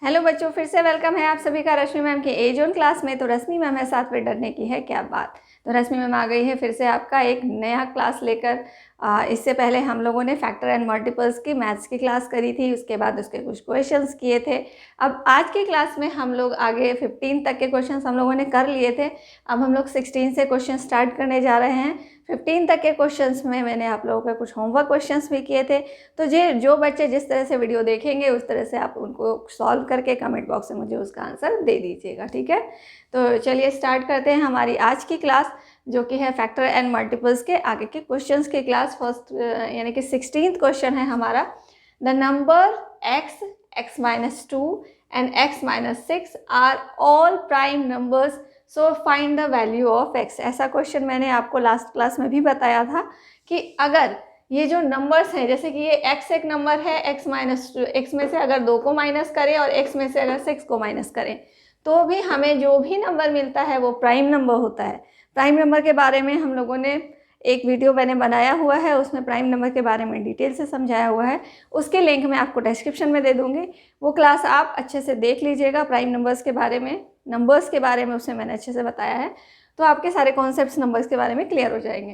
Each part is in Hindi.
हेलो बच्चों, फिर से वेलकम है आप सभी का रश्मि मैम की ए जोन क्लास में। तो रश्मि मैम है साथ में, डरने की है क्या बात। तो रश्मि मैम आ गई है फिर से आपका एक नया क्लास लेकर। इससे पहले हम लोगों ने फैक्टर एंड मल्टीपल्स की मैथ्स की क्लास करी थी, उसके बाद उसके कुछ क्वेश्चंस किए थे। अब आज की क्लास में हम लोग आगे 15 तक के क्वेश्चंस हम लोगों ने कर लिए थे। अब हम लोग 16 से क्वेश्चन स्टार्ट करने जा रहे हैं। 15 तक के क्वेश्चंस में मैंने आप लोगों के कुछ होमवर्क क्वेश्चंस भी किए थे। तो जो बच्चे जिस तरह से वीडियो देखेंगे उस तरह से आप उनको सॉल्व करके कमेंट बॉक्स में मुझे उसका आंसर दे दीजिएगा, ठीक है। तो चलिए स्टार्ट करते हैं हमारी आज की क्लास, जो कि है फैक्टर एंड मल्टीपल्स के आगे के क्वेश्चंस की क्लास। फर्स्ट यानी कि 16th क्वेश्चन है हमारा। The number x, x-2 and x-6 are all prime numbers, so find the value of x। ऐसा क्वेश्चन मैंने आपको लास्ट क्लास में भी बताया था कि अगर ये जो नंबर्स हैं, जैसे कि ये x एक नंबर है, x में से अगर 2 को माइनस करें और x में से अगर 6 को माइनस करें तो भी हमें जो भी नंबर मिलता है वो प्राइम नंबर होता है। प्राइम नंबर के बारे में हम लोगों ने एक वीडियो मैंने बनाया हुआ है, उसमें प्राइम नंबर के बारे में डिटेल से समझाया हुआ है। उसके लिंक मैं आपको डिस्क्रिप्शन में दे दूँगी, वो क्लास आप अच्छे से देख लीजिएगा। प्राइम नंबर्स के बारे में उसमें मैंने अच्छे से बताया है, तो आपके सारे कॉन्सेप्ट्स नंबर्स के बारे में क्लियर हो जाएंगे।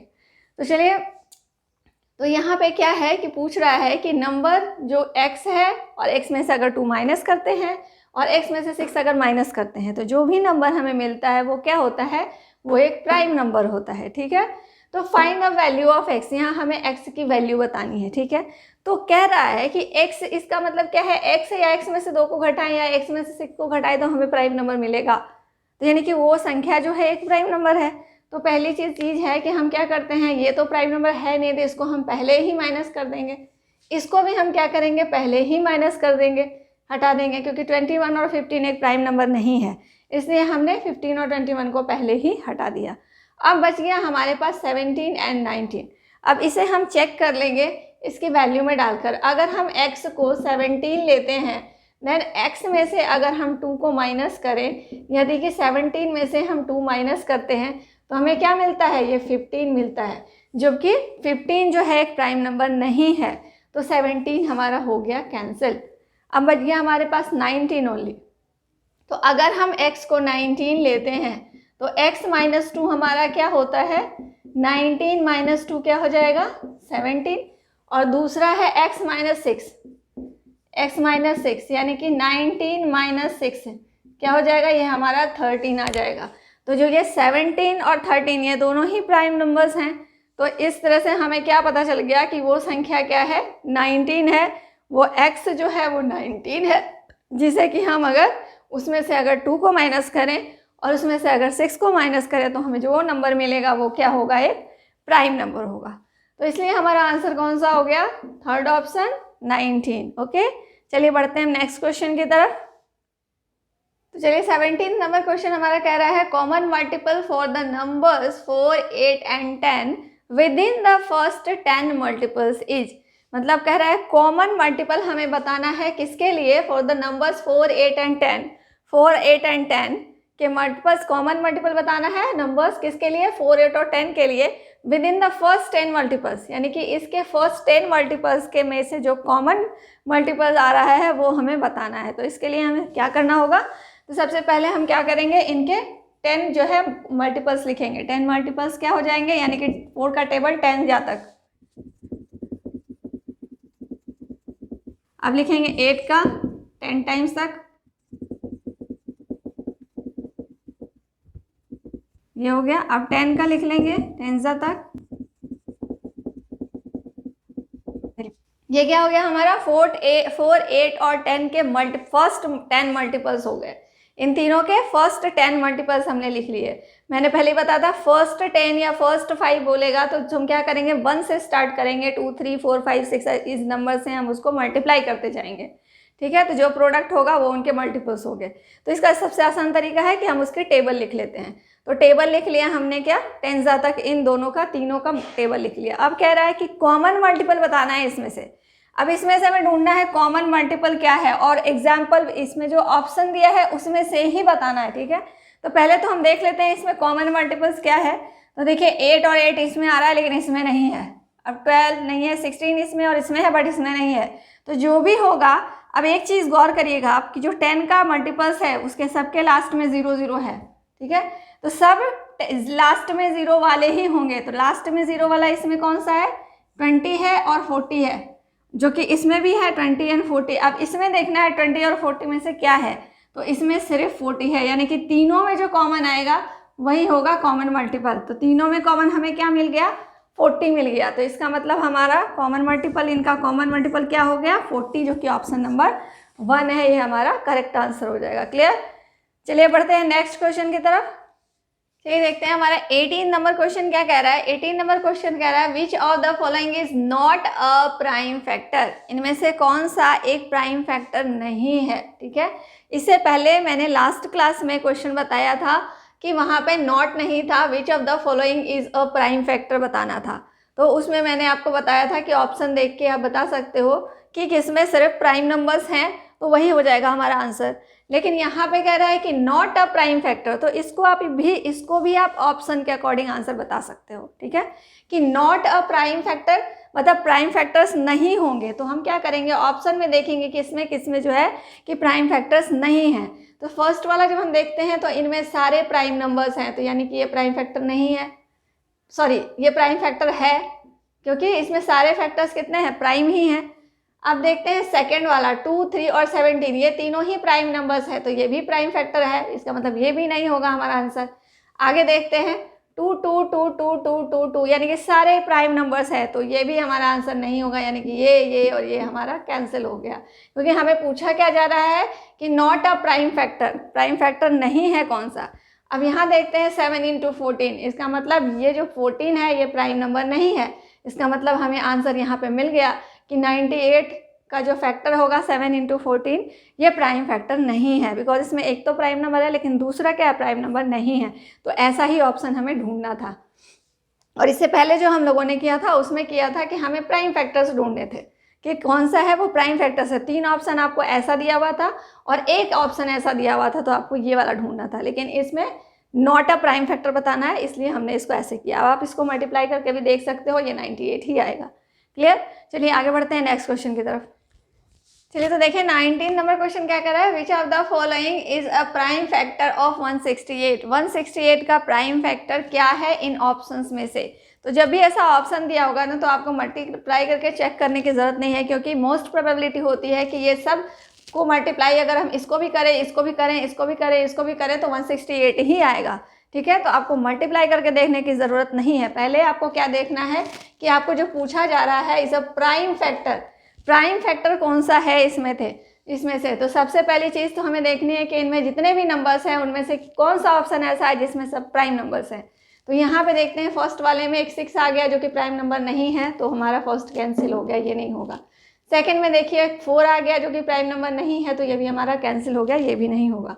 तो चलिए, तो यहाँ पे क्या है कि पूछ रहा है कि नंबर जो x है और x में से अगर 2 माइनस करते हैं और x में से 6 अगर माइनस करते हैं तो जो भी नंबर हमें मिलता है वो क्या होता है, वो एक प्राइम नंबर होता है, ठीक है। तो find the value of x, यहाँ हमें x की वैल्यू बतानी है, ठीक है। तो कह रहा है कि x, इसका मतलब क्या है, x या x में से 2 को घटाएं या x में से 6 को घटाएं तो हमें प्राइम नंबर मिलेगा। तो यानी कि वो संख्या जो है एक प्राइम नंबर है। तो पहली चीज़ है कि हम क्या करते हैं, ये तो प्राइम नंबर है नहीं तो इसको हम पहले ही माइनस कर देंगे। इसको भी हम क्या करेंगे, पहले ही माइनस कर देंगे, हटा देंगे, क्योंकि 21 और 15 एक प्राइम नंबर नहीं है, इसलिए हमने 15 और 21 को पहले ही हटा दिया। अब बच गया हमारे पास 17 एंड 19। अब इसे हम चेक कर लेंगे इसकी वैल्यू में डालकर। अगर हम x को 17 लेते हैं, देन x में से अगर हम 2 को माइनस करें, यदि कि 17 में से हम 2 माइनस करते हैं तो हमें क्या मिलता है, ये 15 मिलता है, जबकि 15 जो है एक प्राइम नंबर नहीं है। तो 17 हमारा हो गया कैंसिल। अब बच गया हमारे पास 19 ओनली। तो अगर हम x को 19 लेते हैं तो x - 2 हमारा क्या होता है, 19 - 2 क्या हो जाएगा, 17। और दूसरा है x - 6 यानी कि 19 - 6 क्या हो जाएगा, ये हमारा 13 आ जाएगा। तो जो ये 17 और 13 ये दोनों ही प्राइम नंबर्स हैं। तो इस तरह से हमें क्या पता चल गया कि वो संख्या क्या है, 19 है। वो x जो है वो 19 है, जिसे कि हम अगर उसमें से अगर 2 को माइनस करें और उसमें से अगर 6 को माइनस करें तो हमें जो नंबर मिलेगा वो क्या होगा, एक प्राइम नंबर होगा। तो इसलिए हमारा आंसर कौन सा हो गया, थर्ड ऑप्शन 19। ओके, चलिए बढ़ते हैं नेक्स्ट क्वेश्चन की तरफ। तो चलिए 17 नंबर क्वेश्चन हमारा कह रहा है, common multiple for the numbers 4, 8 and 10 with in the first 10 multiples is. मतलब कह रहा है कॉमन मल्टीपल हमें बताना है किसके लिए, for the numbers 4, 8 and 10। 4, 8 and 10 के मल्टीपल्स, कॉमन मल्टीपल बताना है नंबर्स किसके लिए, 4, 8 और 10 के लिए, with in the first 10 multiples. यानी कि इसके फर्स्ट 10 मल्टीपल्स के में से जो कॉमन मल्टीपल आ रहा है वो हमें बताना है। तो इसके लिए हमें क्या करना होगा, तो सबसे पहले हम क्या करेंगे, इनके 10 जो है मल्टीपल्स लिखेंगे। 10 मल्टीपल्स क्या हो जाएंगे, यानी कि 4 का टेबल 10 जा तक। अब लिखेंगे 8 का 10 टाइम्स तक, ये हो गया। अब 10 का लिख लेंगे 10 जा तक, ये क्या हो गया हमारा, 4, 8 और 10 के फर्स्ट 10 मल्टीपल्स हो गए। इन तीनों के फर्स्ट 10 मल्टीपल्स हमने लिख लिए। मैंने पहले बताया था फर्स्ट 10 या फर्स्ट 5 बोलेगा तो हम क्या करेंगे, 1 से स्टार्ट करेंगे, 2, 3, 4, 5, 6 इस नंबर से हम उसको मल्टीप्लाई करते जाएंगे, ठीक है। तो जो प्रोडक्ट होगा वो उनके मल्टीपल्स हो गए। तो इसका सबसे आसान तरीका है कि हम उसकी टेबल लिख लेते हैं। तो टेबल लिख लिया हमने, क्या 10 तक इन दोनों का, तीनों का टेबल लिख लिया। अब कह रहा है कि कॉमन मल्टीपल बताना है इसमें से। अब इसमें से हमें ढूंढना है कॉमन मल्टीपल क्या है, और एग्जाम्पल इसमें जो ऑप्शन दिया है उसमें से ही बताना है, ठीक है। तो पहले तो हम देख लेते हैं इसमें कॉमन मल्टीपल्स क्या है। तो देखिए 8 और 8 इसमें आ रहा है लेकिन इसमें नहीं है। अब 12 नहीं है, 16 इसमें और इसमें है बट इसमें नहीं है। तो जो भी होगा अब एक चीज़ गौर करिएगा आप कि जो 10 का मल्टीपल्स है उसके सबके लास्ट में 0 0 है, ठीक है, तो सब लास्ट में 0 वाले ही होंगे। तो लास्ट में 0 वाला इसमें कौन सा है, 20 है और 40 है, जो कि इसमें भी है 20 एंड 40। अब इसमें देखना है 20 और 40 में से क्या है, तो इसमें सिर्फ 40 है, यानी कि तीनों में जो कॉमन आएगा वही होगा कॉमन मल्टीपल। तो तीनों में कॉमन हमें क्या मिल गया, 40 मिल गया। तो इसका मतलब हमारा कॉमन मल्टीपल, इनका कॉमन मल्टीपल क्या हो गया, 40, जो कि ऑप्शन नंबर 1 है, ये हमारा करेक्ट आंसर हो जाएगा। क्लियर। चलिए बढ़ते हैं नेक्स्ट क्वेश्चन की तरफ। चलिए देखते हैं हमारा 18 नंबर क्वेश्चन क्या कह रहा है। 18 नंबर क्वेश्चन कह रहा है which of the following is not a prime factor. इनमें से कौन सा एक प्राइम फैक्टर नहीं है, ठीक है। इससे पहले मैंने लास्ट क्लास में क्वेश्चन बताया था कि वहाँ पे नॉट नहीं था, which of the following is a prime factor बताना था। तो उसमें मैंने आपको बताया था कि ऑप्शन देख के आप बता सकते हो कि किसमें सिर्फ प्राइम नंबर्स हैं, तो वही हो जाएगा हमारा आंसर। लेकिन यहाँ पे कह रहा है कि नॉट अ प्राइम फैक्टर, तो इसको भी आप ऑप्शन के अकॉर्डिंग आंसर बता सकते हो, ठीक है, कि नॉट अ प्राइम फैक्टर मतलब प्राइम फैक्टर्स नहीं होंगे। तो हम क्या करेंगे, ऑप्शन में देखेंगे कि किसमें जो है कि प्राइम फैक्टर्स नहीं हैं। तो फर्स्ट वाला जब हम देखते हैं तो इनमें सारे प्राइम नंबर्स हैं, तो यानी कि ये प्राइम फैक्टर नहीं है, सॉरी ये प्राइम फैक्टर है, क्योंकि इसमें सारे फैक्टर्स कितने हैं, प्राइम ही हैं। अब देखते हैं सेकेंड वाला 2, 3 और 17, ये तीनों ही प्राइम नंबर्स है, तो ये भी प्राइम फैक्टर है, इसका मतलब ये भी नहीं होगा हमारा आंसर। आगे देखते हैं 2, 2, 2, 2, 2, 2, 2, यानी कि सारे प्राइम नंबर्स है, तो ये भी हमारा आंसर नहीं होगा, यानी कि ये और ये हमारा कैंसिल हो गया, क्योंकि हमें पूछा क्या जा रहा है कि not a prime factor, prime factor नहीं है कौन सा। अब यहाँ देखते हैं 7 × 14, इसका मतलब ये जो 14 है ये प्राइम नंबर नहीं है। इसका मतलब हमें आंसर यहाँ पे मिल गया कि 98 का जो फैक्टर होगा 7 × 14 ये प्राइम फैक्टर नहीं है, बिकॉज इसमें एक तो प्राइम नंबर है लेकिन दूसरा क्या प्राइम नंबर नहीं है। तो ऐसा ही ऑप्शन हमें ढूंढना था, और इससे पहले जो हम लोगों ने किया था उसमें किया था कि हमें प्राइम फैक्टर्स ढूंढने थे कि कौन सा है वो प्राइम फैक्टर्स है। 3 ऑप्शन आपको ऐसा दिया हुआ था और एक ऑप्शन ऐसा दिया हुआ था, तो आपको ये वाला ढूंढना था, लेकिन इसमें नॉट अ प्राइम फैक्टर बताना है, इसलिए हमने इसको ऐसे किया। अब आप इसको मल्टीप्लाई करके भी देख सकते हो, ये 98 ही आएगा। क्लियर। चलिए आगे बढ़ते हैं नेक्स्ट क्वेश्चन की तरफ। चलिए तो देखिए 19 नंबर क्वेश्चन क्या कर रहा है, which of the following is a prime factor of 168। 168 का प्राइम फैक्टर क्या है इन ऑप्शंस में से। तो जब भी ऐसा ऑप्शन दिया होगा ना, तो आपको मल्टीप्लाई करके चेक करने की ज़रूरत नहीं है, क्योंकि मोस्ट प्रोबेबिलिटी होती है कि ये सब को मल्टीप्लाई अगर हम इसको भी करें, इसको भी करें, इसको भी करें, इसको भी करें, तो 168 ही आएगा, ठीक है। तो आपको मल्टीप्लाई करके देखने की ज़रूरत नहीं है। पहले आपको क्या देखना है कि आपको जो पूछा जा रहा है इस a prime factor, prime factor कौन सा है इसमें से। तो सबसे पहली चीज़ तो हमें देखनी है कि इनमें जितने भी नंबर्स हैं उनमें से कौन सा ऑप्शन ऐसा है जिसमें सब प्राइम नंबर्स हैं। तो यहाँ पे देखते हैं फर्स्ट वाले में एक 6 आ गया जो कि प्राइम नंबर नहीं है, तो हमारा फर्स्ट कैंसिल हो गया, ये नहीं होगा। सेकंड में देखिए 4 आ गया जो कि प्राइम नंबर नहीं है, तो ये भी हमारा कैंसिल हो गया, ये भी नहीं होगा।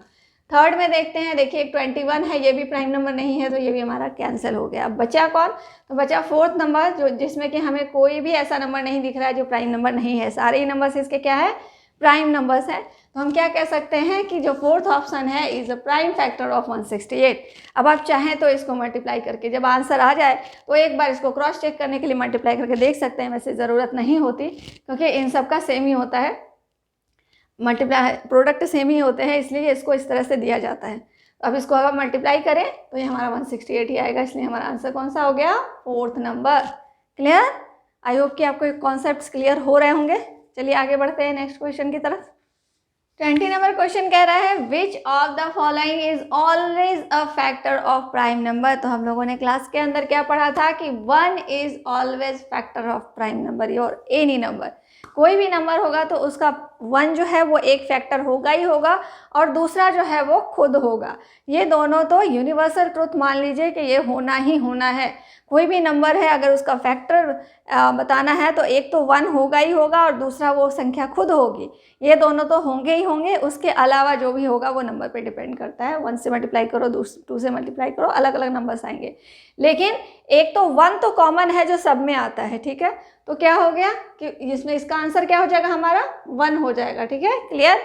थर्ड में देखते हैं, देखिए 21 है, ये भी प्राइम नंबर नहीं है, तो ये भी हमारा कैंसिल हो गया। अब बचा कौन, तो बचा फोर्थ नंबर, जो जिसमें कि हमें कोई भी ऐसा नंबर नहीं दिख रहा है जो प्राइम नंबर नहीं है। सारे ही नंबर्स इसके क्या है, प्राइम नंबर्स हैं। तो हम क्या कह सकते हैं कि जो फोर्थ ऑप्शन है is a prime factor of 168। अब आप चाहें तो इसको मल्टीप्लाई करके जब आंसर आ जाए तो एक बार इसको क्रॉस चेक करने के लिए मल्टीप्लाई करके देख सकते हैं, वैसे ज़रूरत नहीं होती क्योंकि इन सब का सेम ही होता है, मल्टीप्लाई प्रोडक्ट सेम ही होते हैं, इसलिए इसको इस तरह से दिया जाता है। अब इसको अगर मल्टीप्लाई करें तो ये हमारा 168 ही आएगा, इसलिए हमारा आंसर कौन सा हो गया, fourth number. Clear. I hope कि आपको कॉन्सेप्ट्स क्लियर हो रहे होंगे। चलिए आगे बढ़ते हैं नेक्स्ट क्वेश्चन की तरफ। 20 नंबर क्वेश्चन कह रहा है which of the following is always a factor of prime number. तो हम लोगों ने क्लास के अंदर क्या पढ़ा था कि 1 is always factor of prime number और एनी नंबर। कोई भी नंबर होगा तो उसका 1 जो है वो एक फैक्टर होगा ही होगा और दूसरा जो है वो खुद होगा। ये दोनों तो यूनिवर्सल ट्रुथ मान लीजिए कि ये होना ही होना है। कोई भी नंबर है अगर उसका फैक्टर बताना है तो एक तो 1 होगा ही होगा और दूसरा वो संख्या खुद होगी। ये दोनों तो होंगे ही होंगे, उसके अलावा जो भी होगा वो नंबर पे डिपेंड करता है। 1 से मल्टीप्लाई करो, 2 से मल्टीप्लाई करो, अलग अलग नंबर्स आएंगे, लेकिन एक तो 1 तो कॉमन है जो सब में आता है, ठीक है। तो क्या हो गया कि इसमें इसका आंसर क्या हो जाएगा, हमारा 1 हो जाएगा, ठीक है। क्लियर,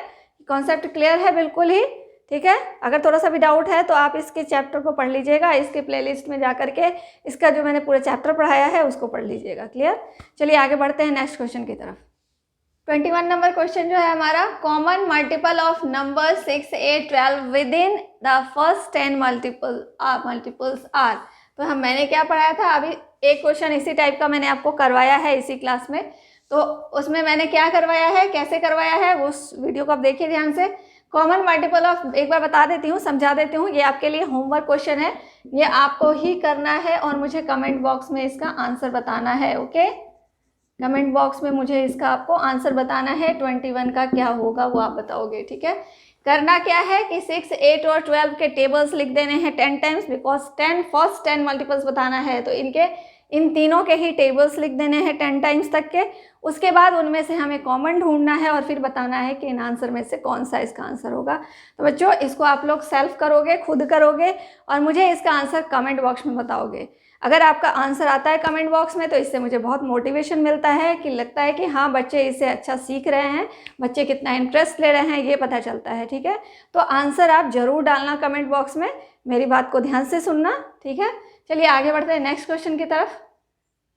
कॉन्सेप्ट क्लियर है बिल्कुल ही, ठीक है। अगर थोड़ा सा भी डाउट है तो आप इसके चैप्टर को पढ़ लीजिएगा, इसके प्लेलिस्ट में जा करके इसका जो मैंने पूरा चैप्टर पढ़ाया है उसको पढ़ लीजिएगा। क्लियर। चलिए आगे बढ़ते हैं नेक्स्ट क्वेश्चन की तरफ। 21 नंबर क्वेश्चन जो है हमारा, common multiple of number 6, 8, 12 within the first 10 multiples are. तो मैंने क्या पढ़ाया था, अभी एक क्वेश्चन इसी टाइप का मैंने आपको करवाया है इसी क्लास में, तो उसमें मैंने क्या करवाया है, कैसे करवाया है, वो उस वीडियो को आप देखिए ध्यान से। कॉमन मल्टीपल ऑफ, एक बार बता देती हूँ, समझा देती हूँ, ये आपके लिए होमवर्क क्वेश्चन है, ये आपको ही करना है और मुझे कमेंट बॉक्स में इसका आंसर बताना है। ओके, कमेंट बॉक्स में मुझे इसका आपको आंसर बताना है, 21 का क्या होगा वो आप बताओगे। ठीक है, करना क्या है कि 6, 8 और 12 के टेबल्स लिख देने हैं 10 टाइम्स, बिकॉज 10 फर्स्ट 10 मल्टीपल्स बताना है, तो इन तीनों के ही टेबल्स लिख देने हैं 10 टाइम्स तक के। उसके बाद उनमें से हमें कॉमन ढूंढना है और फिर बताना है कि इन आंसर में से कौन सा इसका आंसर होगा। तो बच्चों, इसको आप लोग सेल्फ करोगे, खुद करोगे और मुझे इसका आंसर कमेंट बॉक्स में बताओगे। अगर आपका आंसर आता है कमेंट बॉक्स में तो इससे मुझे बहुत मोटिवेशन मिलता है, कि लगता है कि हाँ बच्चे इससे अच्छा सीख रहे हैं, बच्चे कितना इंटरेस्ट ले रहे हैं, ये पता चलता है। ठीक है, तो आंसर आप जरूर डालना कमेंट बॉक्स में, मेरी बात को ध्यान से सुनना। ठीक है, चलिए आगे बढ़ते हैं नेक्स्ट क्वेश्चन की तरफ।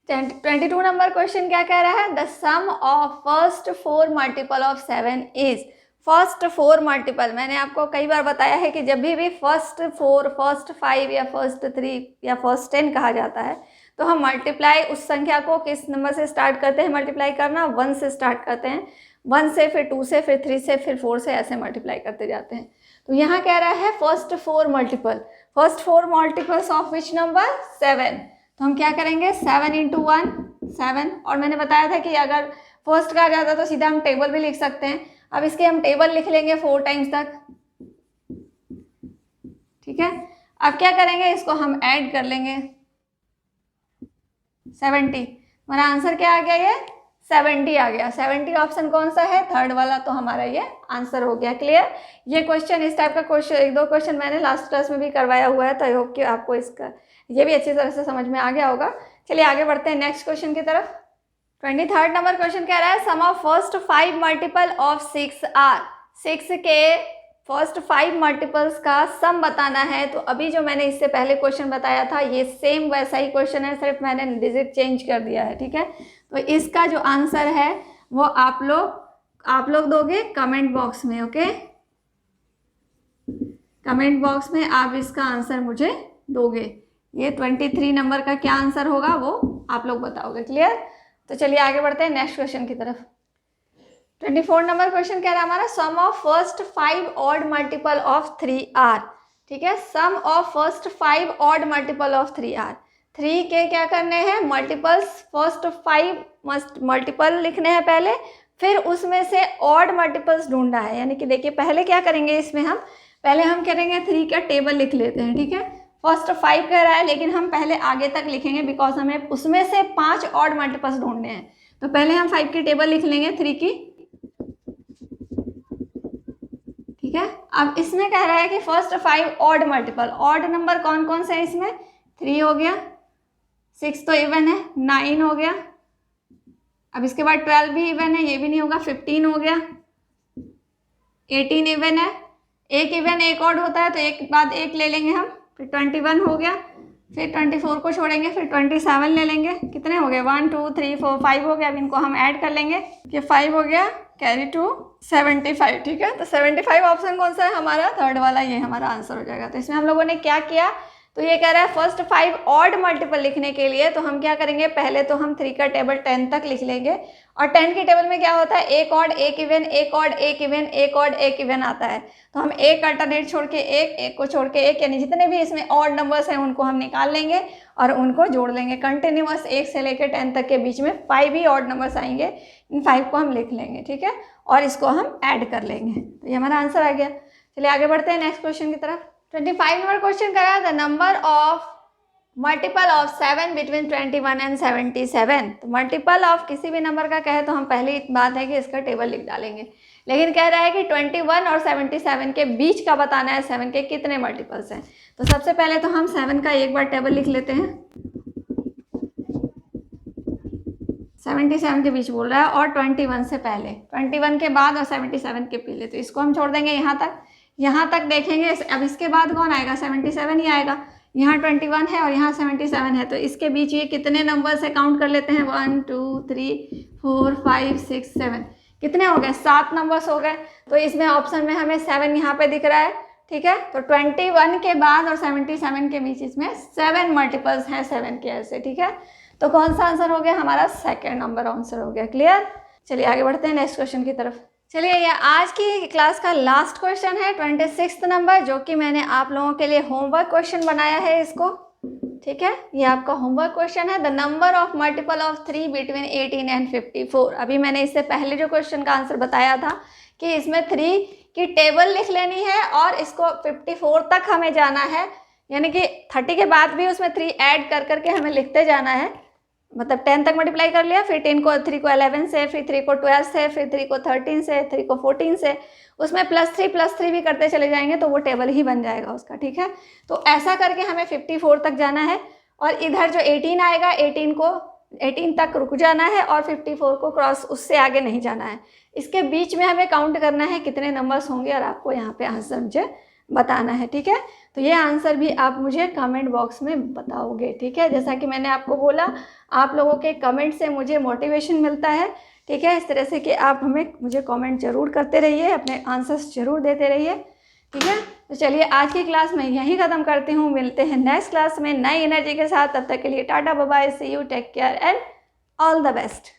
22 नंबर क्वेश्चन क्या कह रहा है, the sum of first 4 multiple of 7 is. First 4 multiple, मैंने आपको कई बार बताया है कि जब भी फर्स्ट 4, फर्स्ट 5 या फर्स्ट 3 या फर्स्ट 10 कहा जाता है तो हम मल्टीप्लाई उस संख्या को किस नंबर से स्टार्ट करते हैं मल्टीप्लाई करना, 1 से स्टार्ट करते हैं, 1 से, फिर 2 से, फिर 3 से, फिर 4 से, ऐसे मल्टीप्लाई करते जाते हैं। तो यहाँ कह रहा है first 4 multiple, first 4 multiples of which number, 7। तो हम क्या करेंगे, 7 × 1 7, और मैंने बताया था कि अगर फर्स्ट कहा जाता तो सीधा हम टेबल भी लिख सकते हैं। अब इसके हम टेबल लिख लेंगे 4 टाइम्स तक। ठीक है, अब क्या करेंगे, इसको हम ऐड कर लेंगे 70। हमारा आंसर क्या आ गया, ये 70 आ गया। 70 ऑप्शन कौन सा है, थर्ड वाला, तो हमारा ये आंसर हो गया। क्लियर, ये क्वेश्चन, इस टाइप का क्वेश्चन 1-2 क्वेश्चन मैंने लास्ट क्लास में भी करवाया हुआ है, तो आई होप कि आपको इसका ये भी अच्छी तरह से समझ में आ गया होगा। चलिए आगे बढ़ते हैं नेक्स्ट क्वेश्चन की तरफ। 23rd नंबर क्वेश्चन कह रहा है, sum of first 5 multiple of 6 are. 6 के फर्स्ट 5 मल्टीपल्स का सम बताना है। तो अभी जो मैंने इससे पहले क्वेश्चन बताया था ये सेम वैसा ही क्वेश्चन है, सिर्फ मैंने डिजिट चेंज कर दिया है। ठीक है, तो इसका जो आंसर है वो आप लोग दोगे कमेंट बॉक्स में। ओके, कमेंट बॉक्स में आप इसका आंसर मुझे दोगे। ये 23 नंबर का क्या आंसर होगा वो आप लोग बताओगे। क्लियर, तो चलिए आगे बढ़ते हैं नेक्स्ट क्वेश्चन की तरफ। 24 नंबर क्वेश्चन कह रहा है हमारा, sum of first 5 odd multiple of 3 are. ठीक है, sum of first 5 odd multiple of 3 are. 3 के क्या करने हैं मल्टीपल्स, फर्स्ट 5 मल्टीपल लिखने हैं पहले, फिर उसमें से ऑड मल्टीपल्स ढूंढना है। यानी कि देखिए पहले क्या करेंगे, इसमें हम करेंगे 3 का टेबल लिख लेते हैं। ठीक है, फर्स्ट 5 कह रहा है लेकिन हम पहले आगे तक लिखेंगे, बिकॉज हमें उसमें से 5 ऑड मल्टीपल्स ढूंढने हैं। तो पहले हम 5 की टेबल लिख लेंगे 3 की। ठीक है, अब इसमें कह रहा है कि first 5 odd multiple, odd number कौन कौन से है इसमें, 3 हो गया, 6 तो इवन है, 9 हो गया, अब इसके बाद 12 भी इवन है, ये भी नहीं होगा, 15 हो गया, 18 इवन है, एक इवन एक ऑड होता है तो एक बाद एक ले लेंगे हम, फिर 21 हो गया, फिर 24 को छोड़ेंगे, फिर 27 ले लेंगे। कितने हो गए, 1 2 3 4 5 हो गया। अब इनको हम ऐड कर लेंगे, ये 5 हो गया, कैरी टू 75। ठीक है, तो 75 ऑप्शन कौन सा है हमारा, थर्ड वाला, ये हमारा आंसर हो जाएगा। तो इसमें हम लोगों ने क्या किया, तो ये कह रहा है फर्स्ट 5 ऑड मल्टीपल लिखने के लिए तो हम क्या करेंगे, पहले तो हम 3 का टेबल 10 तक लिख लेंगे। और 10 की टेबल में क्या होता है, एक ऑड एक इवन, एक ऑड एक इवन, एक ऑड एक इवन आता है। तो हम एक अल्टरनेट छोड़ के एक को छोड़ के एक, यानी जितने भी इसमें ऑड नंबर्स हैं उनको हम निकाल लेंगे और उनको जोड़ लेंगे। कंटिन्यूअस 1 से लेकर 10 तक के बीच में 5 ही ऑड नंबर्स आएंगे, इन 5 को हम लिख लेंगे। ठीक है, और इसको हम ऐड कर लेंगे। तो ये हमारा आंसर आ गया। चलिए आगे बढ़ते हैं नेक्स्ट क्वेश्चन की तरफ। 25 नंबर क्वेश्चन करा, the number of multiple of 7 between 21 and 77। तो मल्टीपल ऑफ किसी भी नंबर का कहे तो हम पहली बात है कि इसका टेबल लिख डालेंगे, लेकिन कह रहा है कि 21 और 77 के बीच का बताना है, 7 के कितने मल्टीपल्स हैं। तो सबसे पहले तो हम 7 का एक बार टेबल लिख लेते हैं, 77 के बीच बोल रहा है, और 21 से पहले, 21 के बाद और 77 के पहले, तो इसको हम छोड़ देंगे यहाँ तक देखेंगे। अब इसके बाद कौन आएगा, 77 ही आएगा। यहाँ 21 है और यहाँ 77 है, तो इसके बीच ये कितने नंबर से काउंट कर लेते हैं, 1 2 3 4 5 6 7, कितने हो गए, 7 नंबर्स हो गए। तो इसमें ऑप्शन में हमें 7 यहाँ पे दिख रहा है, ठीक है। तो 21 के बाद और 77 के बीच इसमें 7 मल्टीपल्स हैं 7 के ऐसे, ठीक है। तो कौन सा आंसर हो गया हमारा, सेकंड नंबर आंसर हो गया। क्लियर। चलिए आगे बढ़ते हैं नेक्स्ट क्वेश्चन की तरफ। चलिए ये आज की क्लास का लास्ट क्वेश्चन है 26 नंबर, जो कि मैंने आप लोगों के लिए होमवर्क क्वेश्चन बनाया है इसको, ठीक है। ये आपका होमवर्क क्वेश्चन है। The number of multiple of 3 between 18 and 54। अभी मैंने इससे पहले जो क्वेश्चन का आंसर बताया था कि इसमें 3 की टेबल लिख लेनी है और इसको 54 तक हमें जाना है, यानी कि 30 के बाद भी उसमें 3 ऐड कर करके हमें लिखते जाना है। मतलब 10 तक मल्टीप्लाई कर लिया, फिर 3 को 11 से, फिर 3 को 12 से, फिर 3 को 13 से, 3 को 14 से, उसमें +3 भी करते चले जाएंगे तो वो टेबल ही बन जाएगा उसका, ठीक है। तो ऐसा करके हमें 54 तक जाना है और इधर जो 18 आएगा 18 तक रुक जाना है और 54 को क्रॉस, उससे आगे नहीं जाना है। इसके बीच में हमें काउंट करना है कितने नंबर्स होंगे और आपको यहाँ पे आंसर मुझे बताना है, ठीक है। तो ये आंसर भी आप मुझे कमेंट बॉक्स में बताओगे, ठीक है। जैसा कि मैंने आपको बोला, आप लोगों के कमेंट से मुझे मोटिवेशन मिलता है, ठीक है। इस तरह से कि आप मुझे कमेंट जरूर करते रहिए, अपने आंसर्स जरूर देते रहिए, ठीक है। तो चलिए आज की क्लास में यहीं ख़त्म करती हूँ। मिलते हैं नेक्स्ट क्लास में नई एनर्जी के साथ। तब तक के लिए tata bye bye, see you, take care and all the best.